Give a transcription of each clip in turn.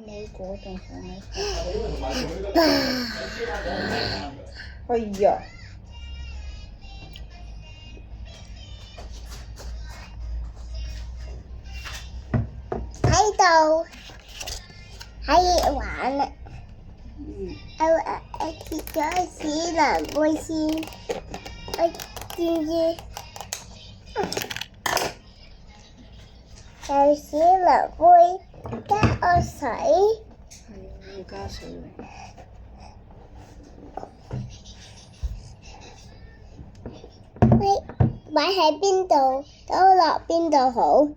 每個仲放喺哎呀！喺度可以玩啦。我切咗小藍杯先，我知有小藍杯加我水。係啊，要加水嚟。喂，擺喺邊度？倒落邊度好？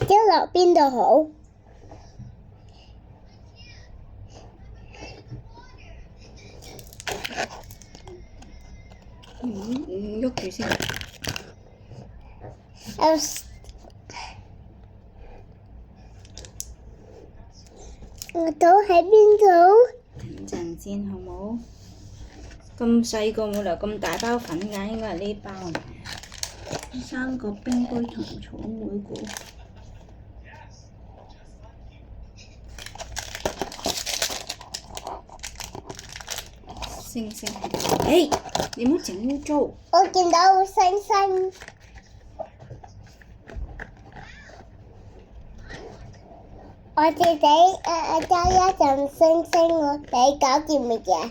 倒落邊度好？唔喐住先。我倒喺邊度？等陣先好冇？咁細個冇理由咁大包粉㗎，應該係呢包嚟。3個冰杯同草莓果。星星，你唔好整污糟。我見到星星。我自己加一陣星星喎，你搞掂乜嘢？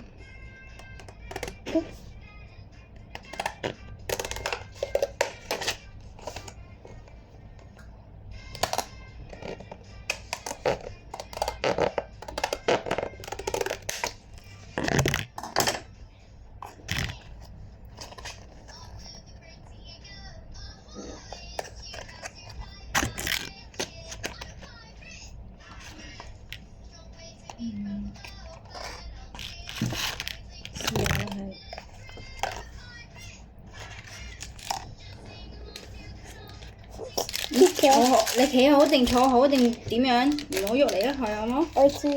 你企好定坐好定點樣？唔好喐嚟喐去好冇？我知。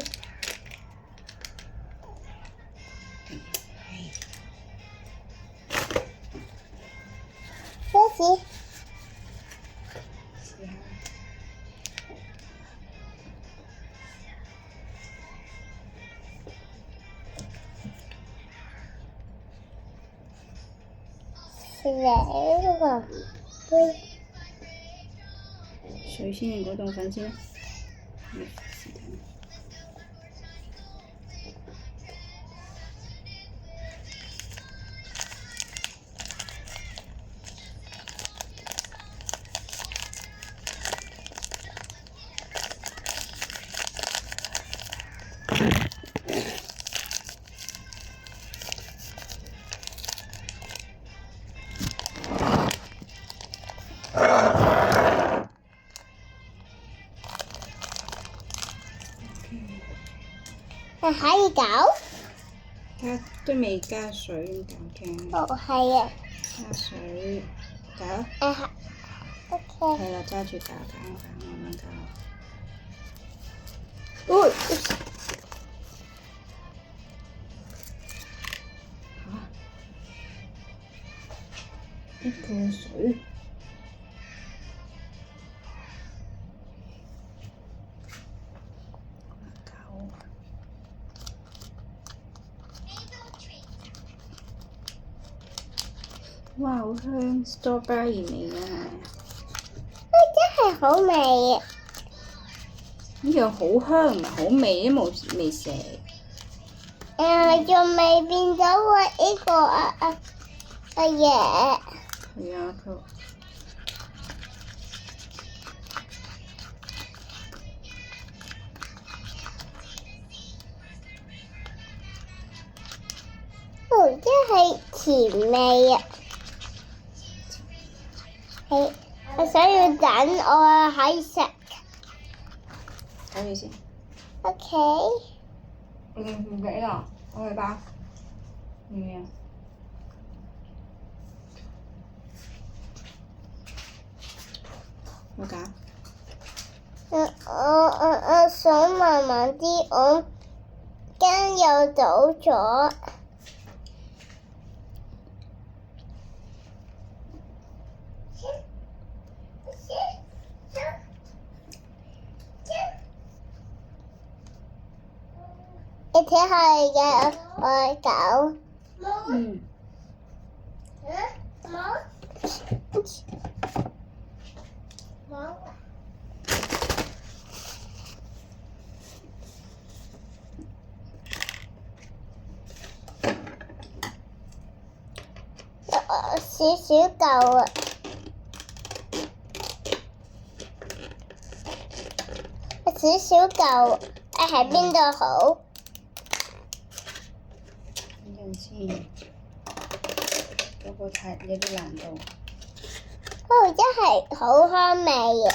咩事？水先定嗰凍粉先？可以搞？都未加水咁搞嘅。哦，係啊。加水，搞。OK。係啦，揸住搞，慢慢搞。一個水。哇，好香 ，strawberry 味啊！真係好味啊！呢樣好香唔係好味，都未食。仲未變咗喎呢個嘢。係啊，佢。真係甜味啊！我想要等我可以食。睇住先。OK。唔俾啦，我去包。要唔要？我搞。我想慢慢啲，我驚又倒咗。睇下我搞。嗯。少少嚿啊！少少嚿，喺邊度好？等陣先，嗰個太有啲難度。真係好香味啊！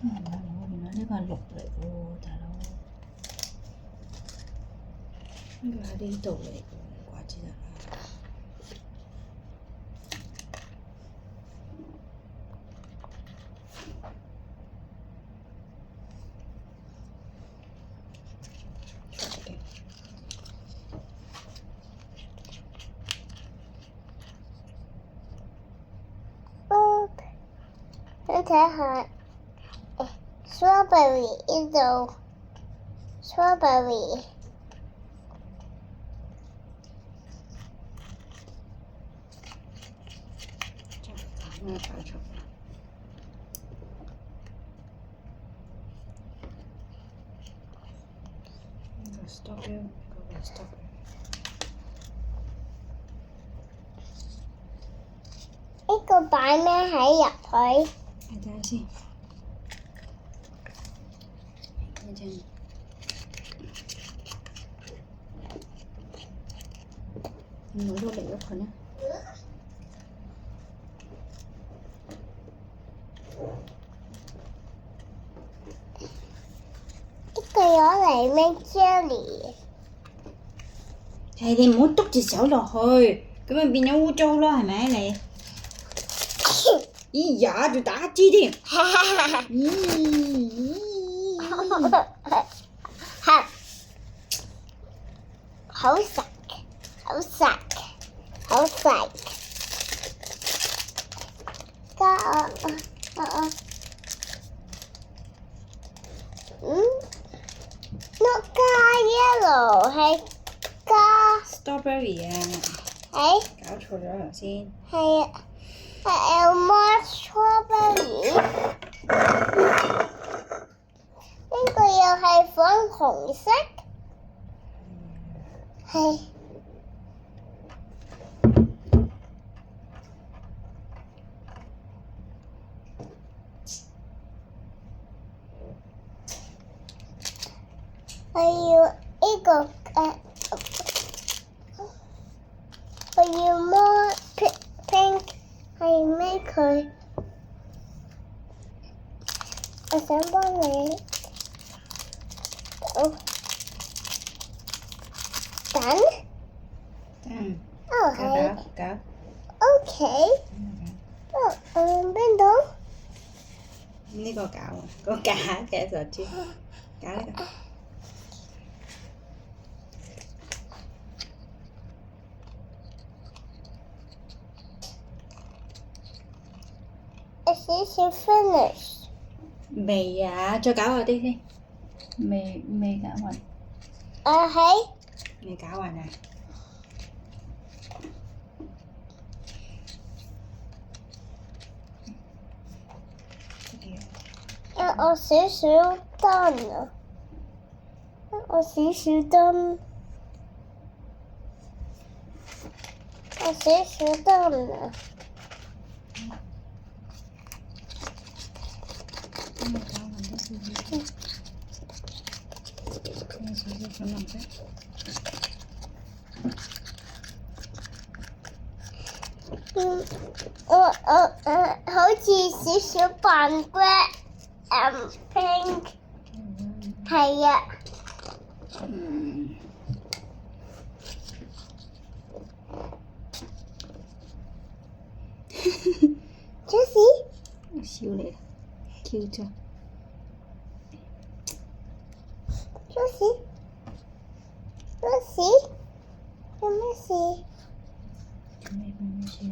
原來呢個係綠嚟嘅喎，大佬。呢個喺呢度嚟嘅喎，怪之得啦。想睇下，strawberry 呢度，strawberry。搞錯。呢個 strawberry，嗰個 strawberry。呢個擺咩喺入去？睇下先。一陣。唔好喐嚟喐去呢。呢個攞嚟咩 jelly？係你唔好篤住手落去，咁咪變咗污糟咯，係咪你？咦呀，仲打支添！咦！好食，好食，好食。加not 加 yellow 係加 strawberry 啊！係搞錯咗頭先。係啊。more strawberry， 呢個又係粉紅色，係我要呢個我要 more pink。係咩佢？我想幫你等。哦係。搞。OK。邊度？呢個搞啊，個假嘅就知。搞呢個。少少 finish。未啊，再搞下啲先。未搞勻。係。未搞勻啊！我少少燈啊！我少少燈。我少少燈啊！好似少少扮 black and pink， 係啊。cute 啊！Lucy，有咩事？做咩事啊？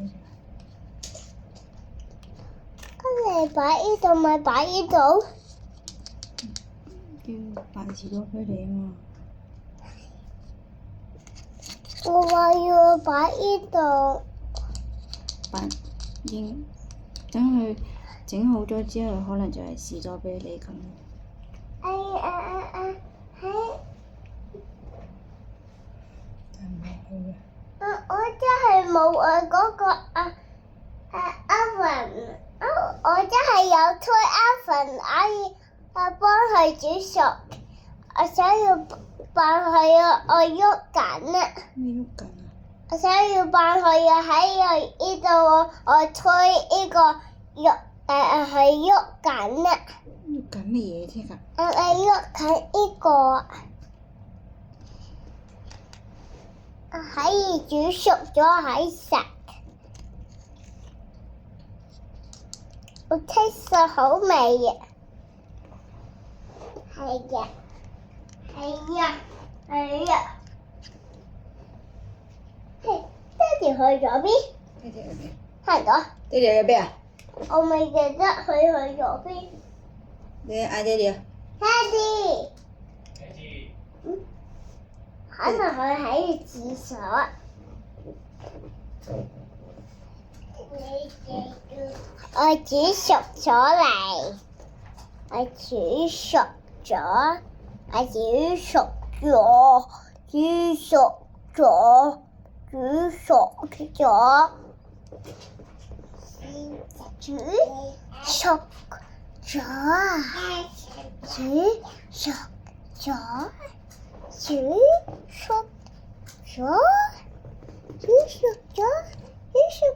咁你擺呢度咪擺呢度？要擺士多啤梨啊嘛！我話要擺呢度。等佢整好咗之後，可能就係士多啤梨咁。我真係冇嗰個oven，我真係有推 oven，可以幫佢煮熟。我想要扮佢我喐緊啊！咩喐緊啊？我想要扮佢喺呢度我推呢個喐佢喐緊啊！喐緊乜嘢啫㗎？喐緊呢個。可以煮熟咗喺食，我 taste 好味嘅，係呀，係呀，係呀。爹哋去咗邊？爹哋去邊？睇唔到。爹哋去邊啊？我未記得佢去咗邊。你嗌爹哋啊？爹哋。可能佢喺廁所。我煮熟咗嚟，我煮熟咗，我煮熟咗，煮熟咗，煮熟咗，煮熟咗，煮熟咗。煮熟咗，煮熟咗，煮熟咗。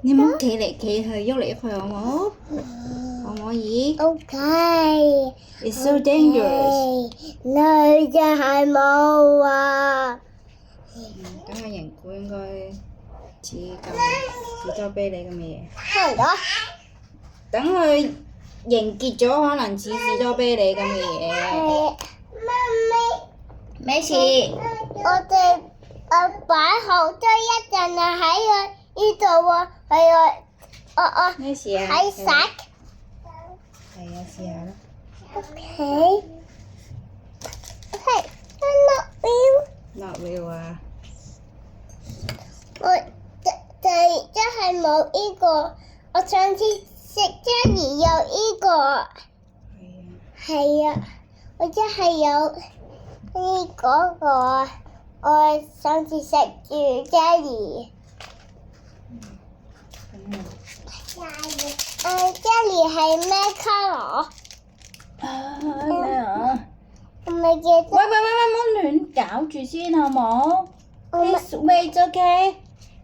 你唔好企嚟企去，喐嚟喐去好唔好？可唔可以 ？Okay. It's so dangerous. No，真係冇啊。等個凝固應該似咁士多啤梨咁嘅嘢。聽唔到。等佢凝結咗，可能似士多啤梨咁嘅嘢。咩事？我哋擺好多一陣啊，喺呢度喎，我咩事啊？喺食。係啊，試下啦。Okay. Not real. 啊！我真係冇呢個，我上次食 Jenny 有呢個。係啊。係啊，我真係有呢嗰個，我上次食住 Jenny。Jenny 係咩 colour？咩啊？我未記得。喂，唔好亂搞住先好冇？Please wait, okay?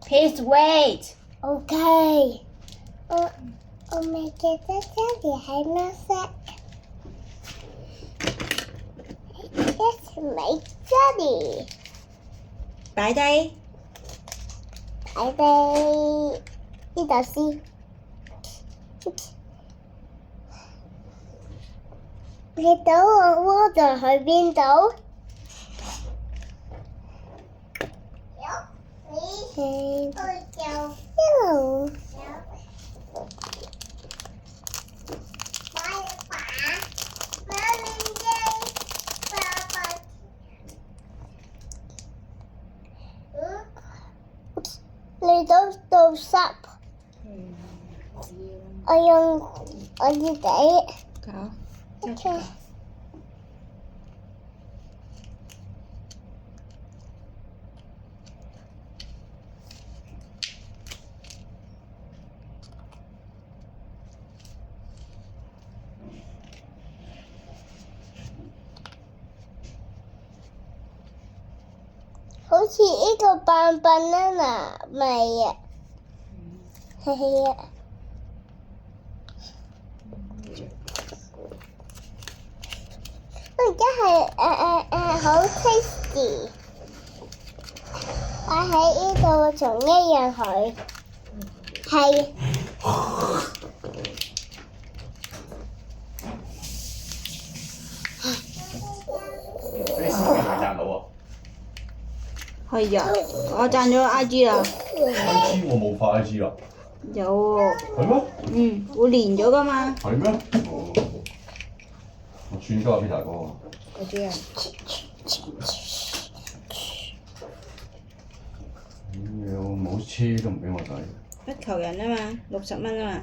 Please wait. Okay。我未記得 Jenny 係咩色。It's my Jenny。擺低。擺低呢度先。你等我窩咗去邊度？Hello。嚟到度濕，我用我自己搞。Okay。好似呢個扮 banana 味啊，係啊。我而家係好 tasty， 擺喺呢度仲一樣佢係。係啊，我讚咗 IG 啦。IG 我冇發 IG 啦。有喎。係咩？嗯，會連咗㗎嘛。係咩？哦，我轉咗阿 Peter 哥。我知啊。冇車都唔俾我睇。不求人啊嘛，60蚊啊嘛。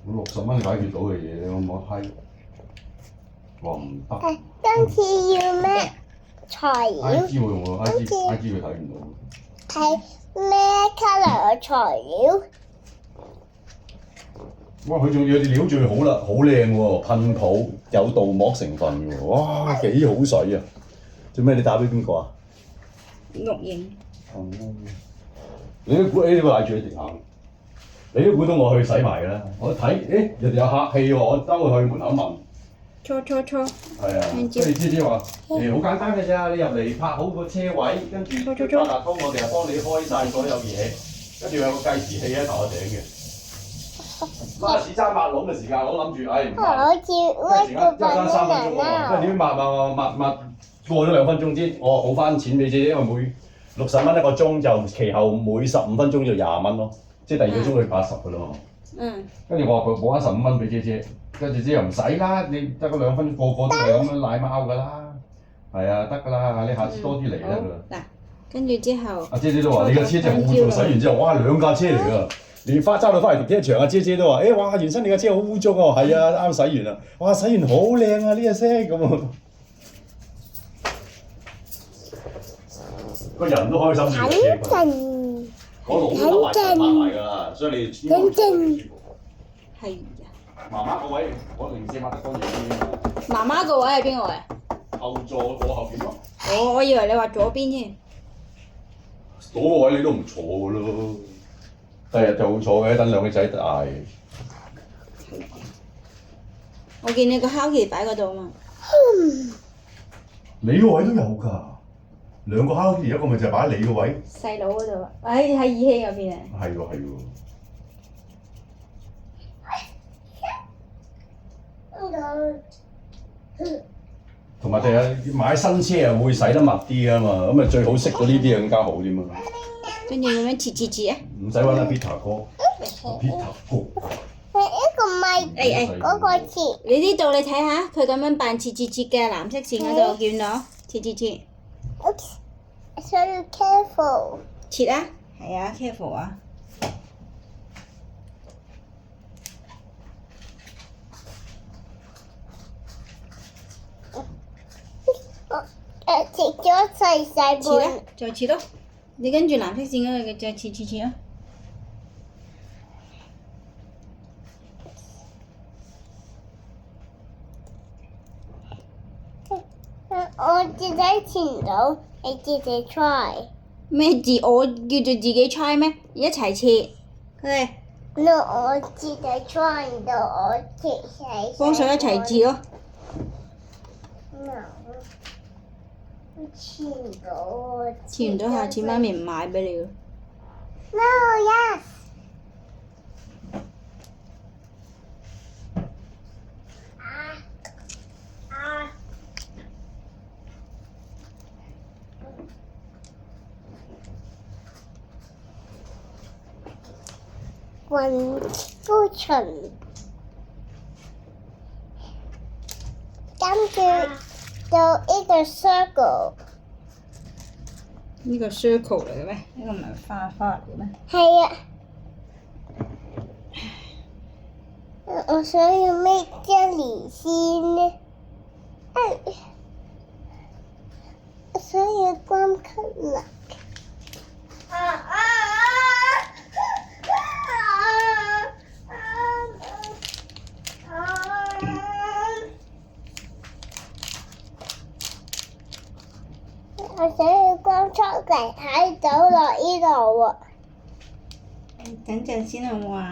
我60蚊解決到嘅嘢，我冇閪。話唔得。今次要咩材料？ IG 會用喎，IG 佢睇唔到。係咩 colour 嘅材料？哇！佢仲要啲料最好啦，好靚喎，噴泡有鍍膜成分嘅喎，哇幾好水啊！做咩你打俾邊個啊？錄影。你都估呢個賴住你直行，你都估到我去洗埋㗎啦。我睇，人哋有客氣喎，我兜去門口問。錯。係啊，跟住姐話好簡單嘅咋，你入嚟拍好個車位，跟住八達通我哋係幫你開晒所有嘢，跟住有個計時器喺頭殼頂嘅。巴士揸抹籠嘅時間，我諗住，唔好似時間爭3分鐘喎，跟住點抹過咗2分鐘先，我補翻錢俾姐姐，因為每60蚊一個鐘，就其後每15分鐘就20蚊咯，即係第二個鐘佢80㗎咯。跟住我話佢補翻15蚊俾姐姐，跟住姐姐又唔使啦，你得嗰2分，個個都係咁樣奶貓㗎啦，係啊，得㗎啦，你下次多啲嚟得㗎啦。嗱，跟住之後。阿姐姐都話：你架車真係好污糟，洗完之後，哇2架車嚟㗎。連揸到翻嚟停車場，阿姐姐都話：哇！原生你架車好污糟啊！係啊，啱洗完啦。哇！洗完好靚啊！呢隻色咁啊，個人都開心住嘅。嗰度都得埋㗎啦，所以你千祈唔好舒服。係啊。媽媽個位，我零舍抹得乾淨啲。媽媽個位係邊個位？後座我後邊咯。我以為你話左邊添。嗰個位你都唔坐㗎咯。第日就會坐嘅，等兩個仔大。我見你個烤旗擺嗰度啊嘛。你個位都有㗎，兩個烤旗，一個咪就係擺喺你個位。細佬嗰度啊，喺儀器入邊啊。係喎。同埋第日買新車又會洗得密啲㗎嘛，咁啊最好識到呢啲更加好添嘛。跟住咁樣切啊！唔使揾阿 Peter 哥 ，Peter 哥。一個咪嗰個切。你呢度你睇下，佢咁樣扮切嘅藍色線嗰度見到？切。所以 careful。切啊！係啊 ，careful 啊！切咗細切啦，再切咯。你跟住藍色線嗰度再切啊！我自己切唔到，你自己 try。咩字？我叫做自己 try 咩？一齊切，佢 No， 我自己 try 唔到，我切細。幫手一齊切咯。No， 切唔到。切唔到，下次媽咪唔買俾你咯。No，yes。雲夫裙，跟住到一個 circle。呢個 circle 嚟嘅咩？呢個唔係花嚟嘅咩？係啊。我想要搣張連線呢。我想要光級啦。我想要光速嚟喺走落呢度喎。等陣先好唔好啊？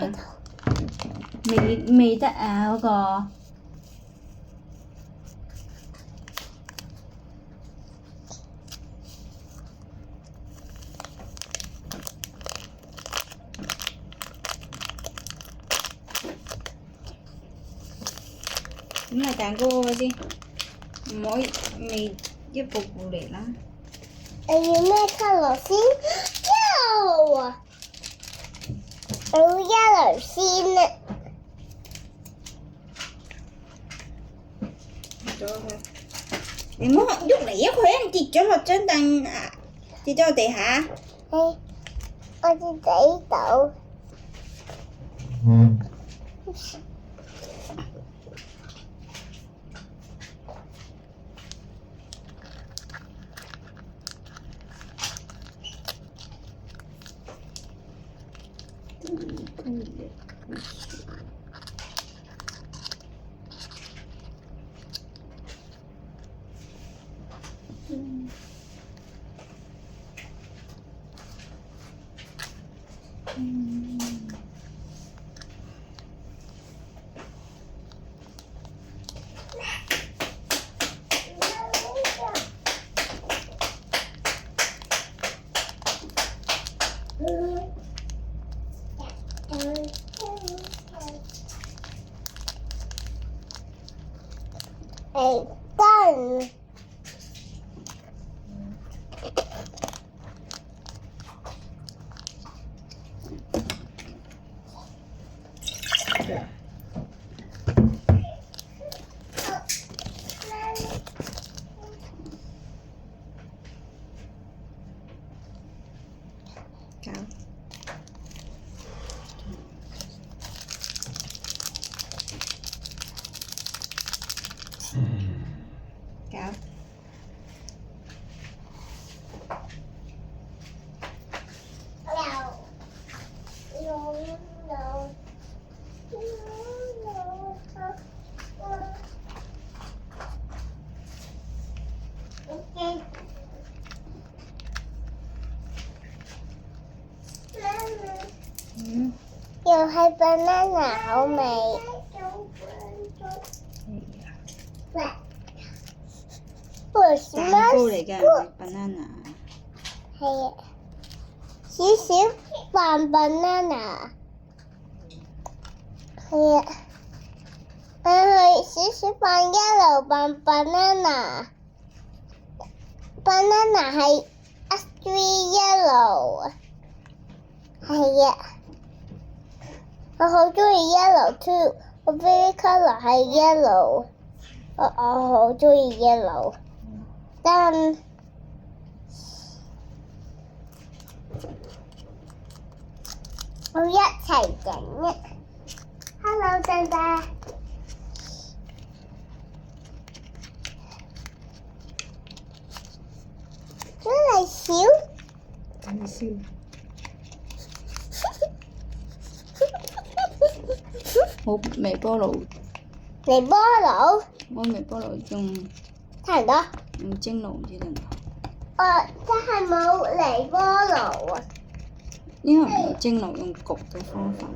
未得啊嗰個。咁咪蛋糕嗰個先，唔可以未一步步嚟啦。你要咩 colour 先 ？Yellow 啊！我要 yellow 先啊！咗佢。你唔好喐嚟喐去，跌咗落張凳啊！跌咗落地下。我自己倒。done. Go. Go.又係 banana 好味。蛋糕嚟嘅 banana。係啊，少少扮 banana。係啊，少少扮 yellow 扮 banana。banana 係 extra yellow。係啊。我好中意 yellow too， 我 favorite colour 係 yellow， 我好中意 yellow， 但我一齊整啊 ！Hello， 蛋蛋，真係笑，真係笑。冇微波爐，微波爐，我微波爐用差唔多。用蒸爐唔知得唔得？真係冇微波爐啊！應該唔係蒸爐，用焗嘅方法。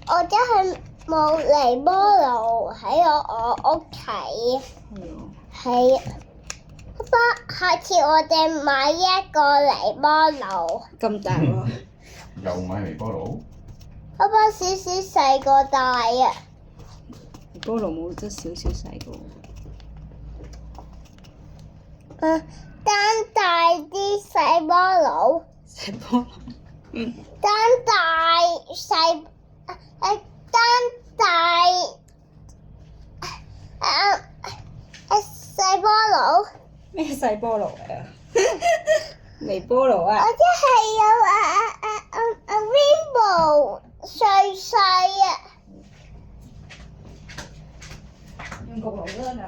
我真係冇微波爐喺我屋企。係啊。係。爸爸，下次我哋買一個微波爐。咁大喎！又買微波爐？爸爸少少細個大啊！微波爐冇得少少細個。單大啲細波爐。細波爐。嗯。單大細單大細波爐。咩細波爐嚟啊？微波爐啊！我即係有rainbow 細細啊！用焗爐得㗎嘛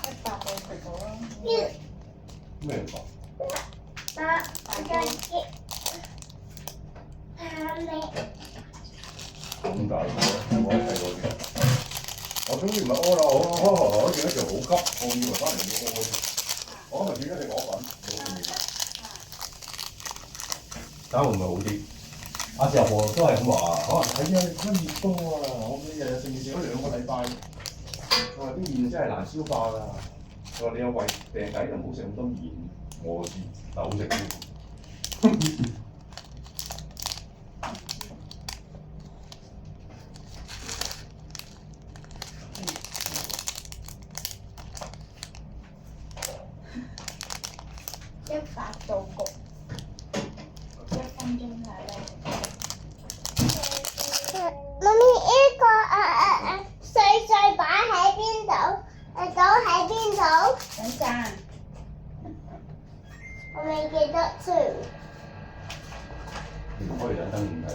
？100個焗爐咯。咩嚟㗎？咁大個，我睇過嘅。我終於唔係屙啦，我見到條好急，我以為翻嚟要屙添。我咪轉咗隻果粉，咁會唔會好啲？阿時候我都係咁話，可能睇啊，你乜熱多啊？我日日食咗2個禮拜，我話啲麵真係難消化㗎。佢話你有胃病底就唔好食咁多麵，我知，但好食啲。100度焗1分鐘係咧。媽咪呢個碎擺喺邊度？倒喺邊度？等陣，我未記得住。唔可以等燈唔睇。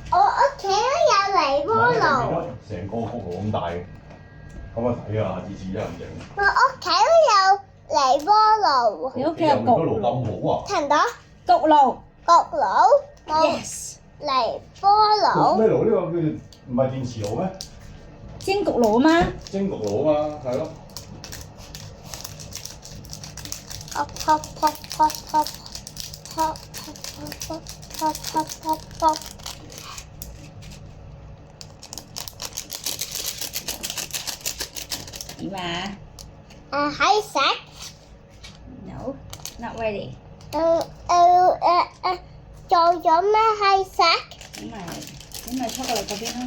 我屋企都有微波爐。成個焗爐咁大嘅，咁啊睇啊，次次一人整。我屋企都有微波爐。你屋企有焗爐咁好啊？聽到？焗爐。焗爐冇 Yes。微波爐。咩爐？呢個叫做唔係電磁爐咩？煎焗爐啊嘛。蒸焗爐啊嘛，係咯。Pop pop pop pop pop pop pop pop pop pop pop。點啊喺食。 ？No, not ready。做咗咩喺食？點咪出過嚟嗰邊咯。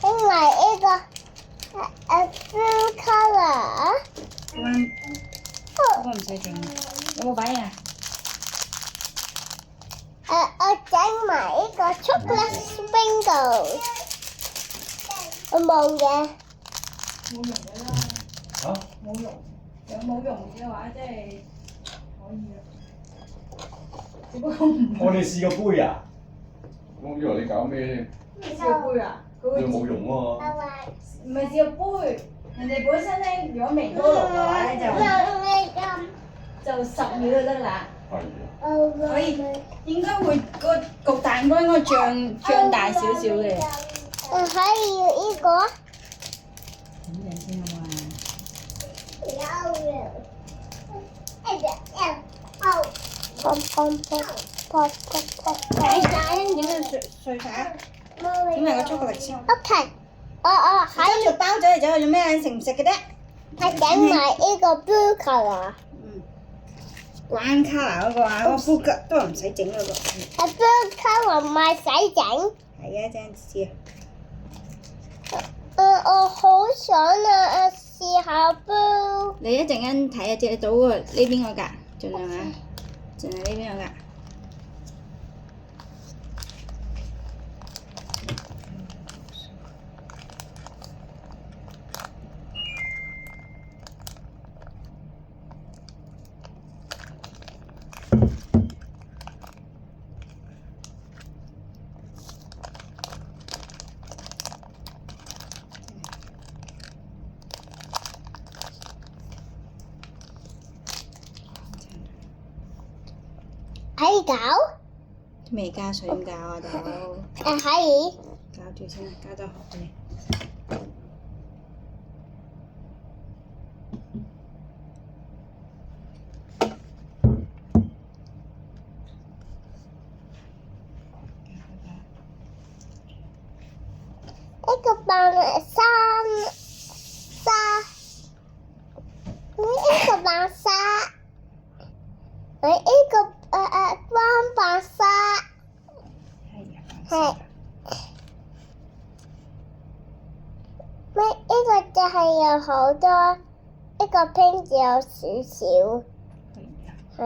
因為呢個blue colour。嗰個唔使整，有冇擺啊？我整埋呢個 chocolate sprinkles。我冇嘅。冇用㗎啦。嚇？冇用，有冇用嘅話，即係可以啊。只不過唔我哋試個杯啊！我以為你搞咩添？試個杯啊，佢會佢冇用喎。唔係試個杯，人哋本身咧，如果微波爐嘅話咧就10秒就得啦。係啊。所以應該會個焗蛋糕應該脹大少少嘅。可以呢個。咁樣先好啊。點解碎晒啊？點解個巧克力先？ OK，我跟住包咗嚟咗，做咩？食唔食嘅啫？係整埋呢個 blue colour。關卡嗰個啊，個呼吉都係唔使整嗰個。blue colour 唔係使整。係啊，這樣試啊。我好想試下 blue。你一陣間睇下隻到喎，呢邊嗰格，盡量啊，盡量呢邊嗰格。可以搞？未加水點搞啊，大佬？可以。搞住先，加多學啲。呢個扮沙，呢個扮沙，呢個扮沙，係。呢個就係有好多，呢個 pink 只有少少，係。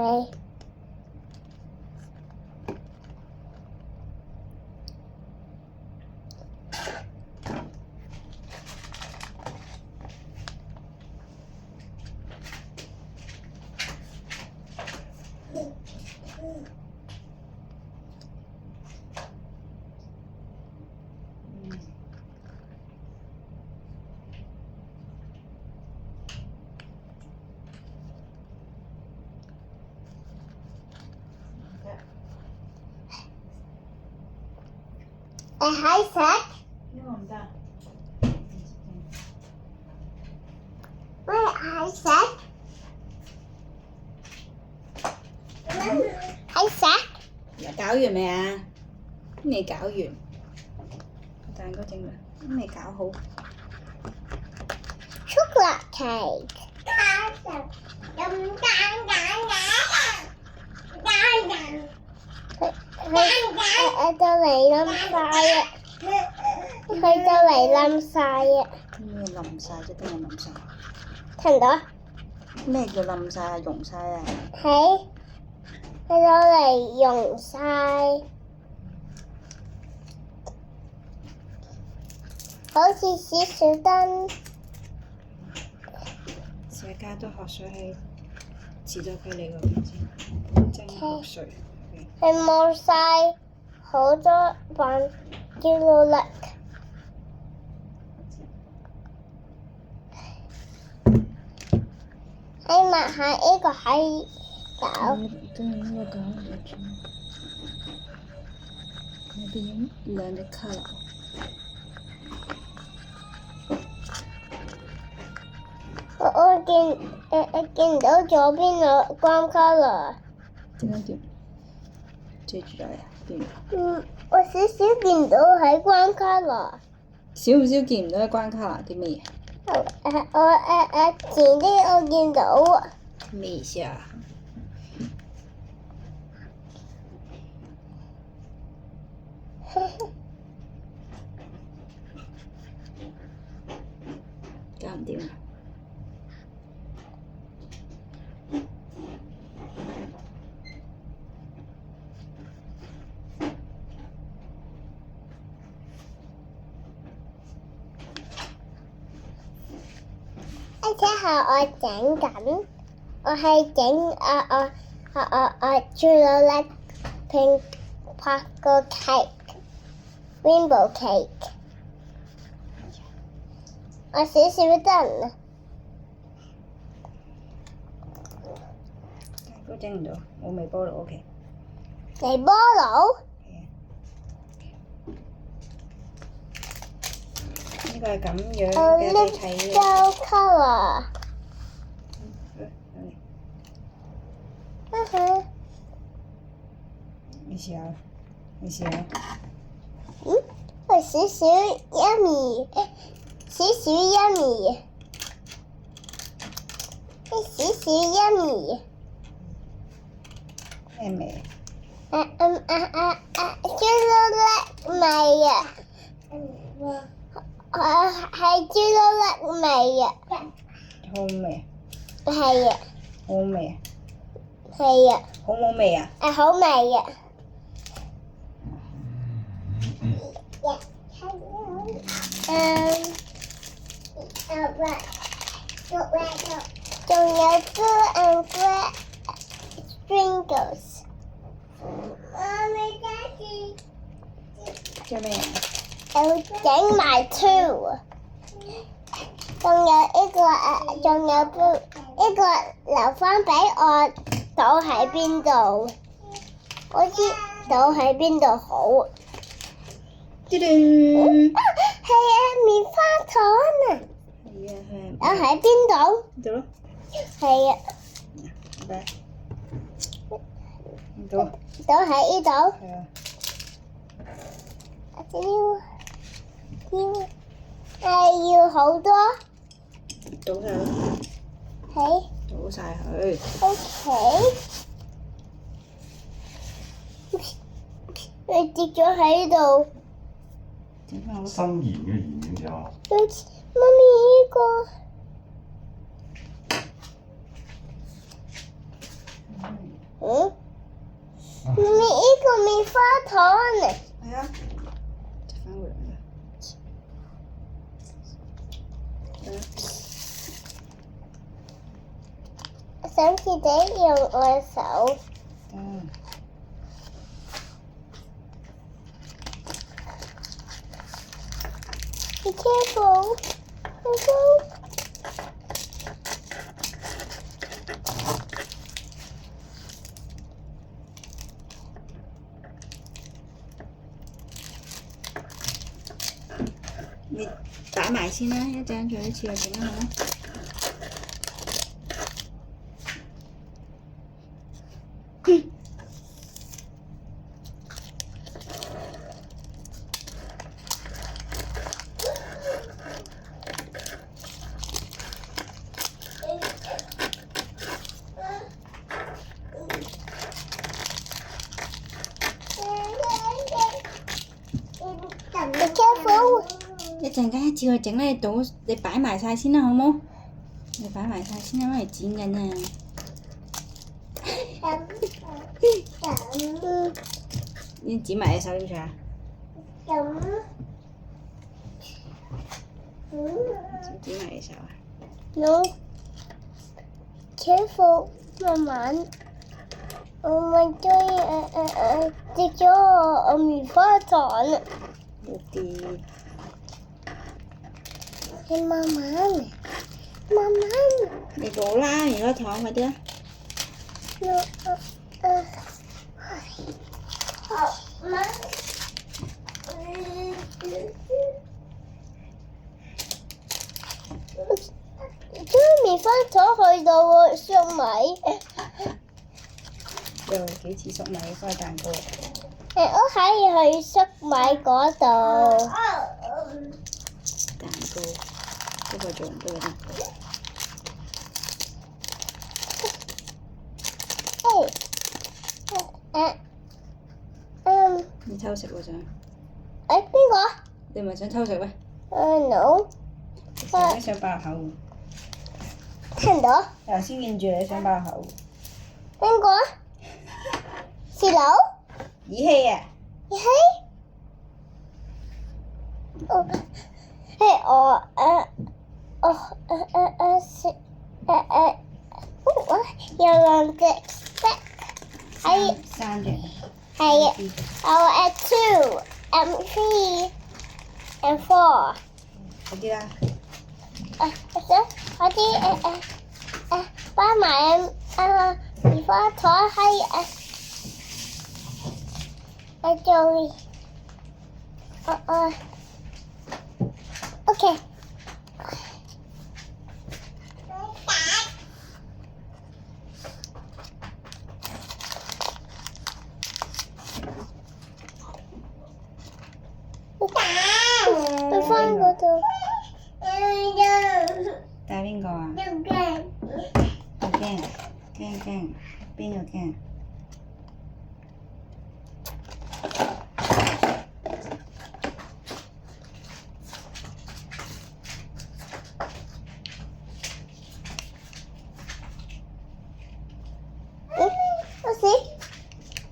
喺食？呢個唔得。咩喺食？喺食？搞完未啊？未搞完，個蛋糕整完，都未搞好。Chocolate cake。佢就嚟冧晒啊！佢就嚟冧晒啊！咩冧晒啫？都冇冧晒。聽唔到？咩叫冧晒啊？溶晒啊？係攞嚟溶晒，好似小小燈。成日加多學水去治咗佢哋嗰邊先，蒸學水。係冇晒好多份朱古力。喺抹下呢個喺搞，都係呢個搞嚟住。嗰邊兩隻 colour。我見到左邊個光 colour。點解叫？遮住咗呀？邊？我少少見到喺光 colour。少唔少見唔到嘅關卡啊？啲咩嘢？前啲我見到。咩意思啊？搞唔掂啊！睇下我整緊，我係整朱古力 pink 拍個 cake，rainbow cake。我少少燈，都整唔到，我微波爐 OK。微波爐。呢個係咁樣嘅，你睇。Little colour。你試下，你試下。我少少 yummy， 少少 yummy， 少少 yummy。咩味？朱古力味啊！係朱古力味啊！好味。係啊！好味啊！係啊！好冇味啊？好味啊！仲有 blue and black sprinkles。即係咩啊？又整埋 two， 仲有呢個仲有呢個留翻俾我倒喺邊度？我知倒喺邊度好。叮叮。係啊，棉花糖啊！係啊，係。倒喺邊度？呢度咯。係啊。拜拜。呢度。倒喺呢度。係啊。要好多。倒晒咯。係。倒晒佢。OK。你跌咗喺度。整翻好。新鹽嘅鹽點整啊？媽咪呢個。媽咪呢個棉花糖嚟。係啊。執翻回來啦。想自己用我手。Be careful.你擺埋先啦，一陣再一次去整啦，好冇？Be careful. 一陣間一次去整咧，你擺埋晒先啦，好冇？你擺埋晒先，因為剪緊啊。你剪埋隻手點算啊？剪埋隻手啊？ No, careful， 慢慢。我咪追跌咗我棉花糖。冇跌。你慢慢，慢慢。你攞啦，棉花糖快啲啦。好慢。將棉花糖去到我粟米。又幾似粟米花蛋糕。我可以去粟米嗰度。蛋糕，不過做唔到蛋糕。你偷食喎想？邊個？你唔係想偷食咩？ No。你想爆口？聽到？頭先見住你想爆口。邊個？是佬？耳氣啊！耳氣？有兩隻色。三隻。係啊，我 at 2 and 3 and 4。快啲啦。嗰啲包埋棉花糖喺做OK。去翻嗰度。帶邊個啊？好驚，驚，邊個驚？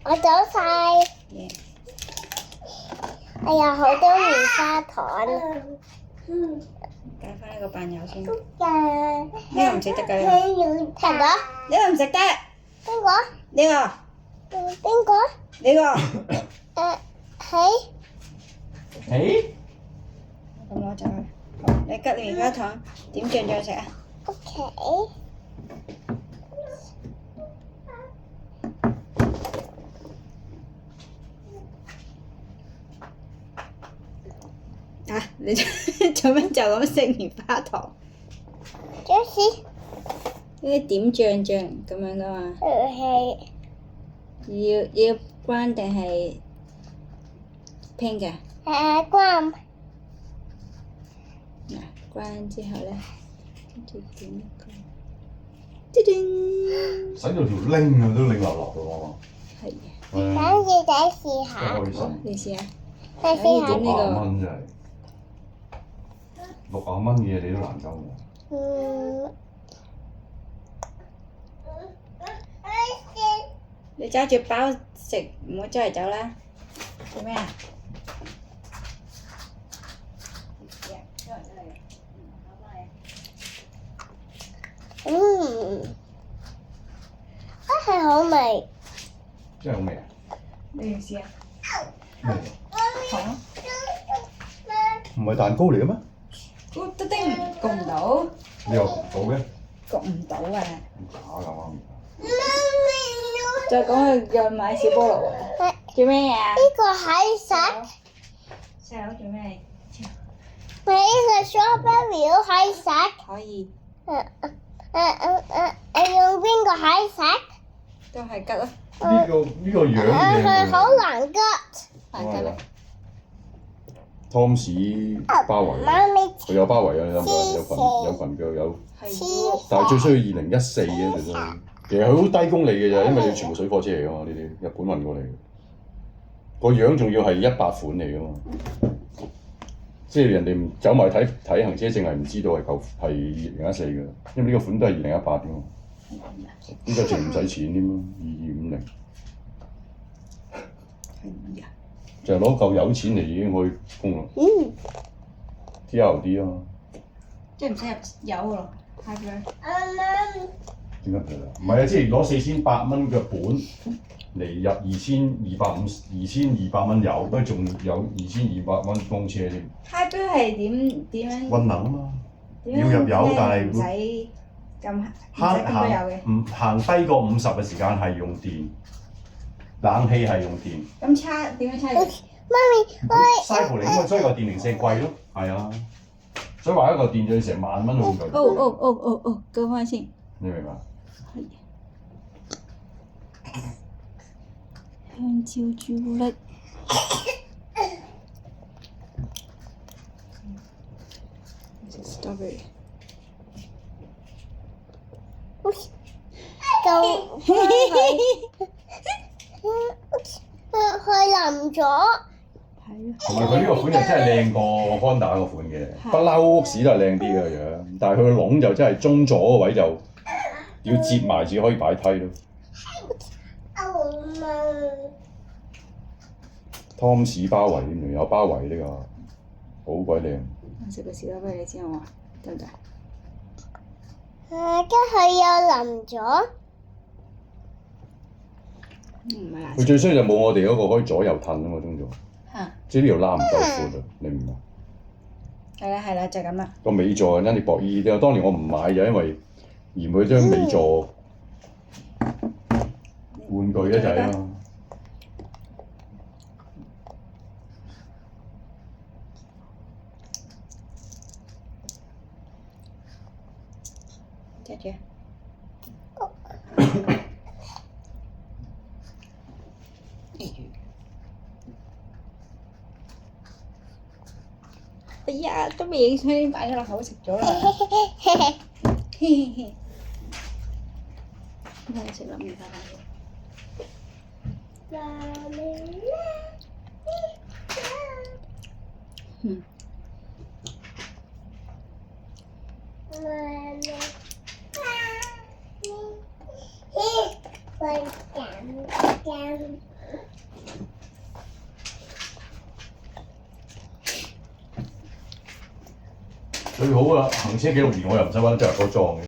我走晒。哎呀，好多棉花糖。揀翻呢個扮友先。呢呢個唔食得㗎，呢個。聽到？呢個唔食得。邊個？呢個。邊個？呢個。係。誒？咁攞走佢。好，你吉棉花糖點醬醬食啊？ OK。啊！你做咩就咁食棉花糖？Jessie。呢啲點醬醬咁樣噶嘛？係。要關定係 pink 嘅？關。嗱，關之後咧，跟住點一個，叮叮。使到條拎啊都拎落落㗎喎。係啊。等住仔試下。真開心。你試下。你試下。 60蚊真係，60蚊嘅嘢你都難收喎。你揸住包食，唔好周圍走啦。做咩啊？係好味。真係好味啊！你試下。咩？糖咯。唔係蛋糕嚟嘅咩？得叮焗唔到。你又焗到嘅？焗唔到啊！假㗎媽咪。再講佢又買小菠蘿喎。做咩啊？呢個係實。細佬做咩？呢個 strawberry 都係實。可以。用邊個係實？都係吉咯。呢個樣嘅。係好難吉。難吉咩？湯匙包圍，媽咪佢有包圍啊！你諗下，有裙腳有，係。但係最需要2014嘅最需要。其實佢好低功利嘅咋，因為你全部水貨車嚟㗎嘛，呢啲日本運過嚟嘅。個樣仲要係100款嚟㗎嘛。即係人哋唔走埋睇行車證係唔知道係2014嘅，因為呢個款都係2018嘅嘛。呢個仲唔使錢添咯，2250。係啊。就係攞嚿油錢嚟已經可以供啦。TRD 啊。即係唔使入油㗎咯，係咪？點解唔使啊？唔係啊，即係攞4800蚊嘅本嚟入2200蚊油，都仲有2200蚊供車添。High Bill 係點樣？運能啊嘛，點要入油，但係唔使咁多油嘅。行低過50嘅時間係用電，冷氣係用電。咁差點樣差電？媽咪，cycle 嚟，咁所以個電零舍貴咯。係啊，所以話一嚿電就要成萬蚊咁貴。哦，救翻先。你明白？係。香蕉朱古力。Strawberry。佢淋咗。係啊。同埋佢呢個款就真係靚過 Honda 個款嘅，不嬲屋市都係靚啲嘅樣，但係佢個籠就真係中咗個位就要接埋至可以擺梯咯。湯士包圍添，有包圍呢個，好鬼靚。我食個士多啤梨先好嘛？得唔得？跟佢又淋咗。唔係難食。佢最衰就冇我哋嗰個可以左右褪啊嘛，中咗。嚇！即係呢條罅唔夠闊啊，你明唔明？係啦，就係咁啦。個尾座因你薄衣啲，當年我唔買就因為嫌佢張尾座玩具一仔啊。謝謝。哎呀，都未影相，擺咗落口食咗啦。唔係食啦，唔得嗯。最好啊！行車記錄儀我又唔使揾周日哥裝嘅。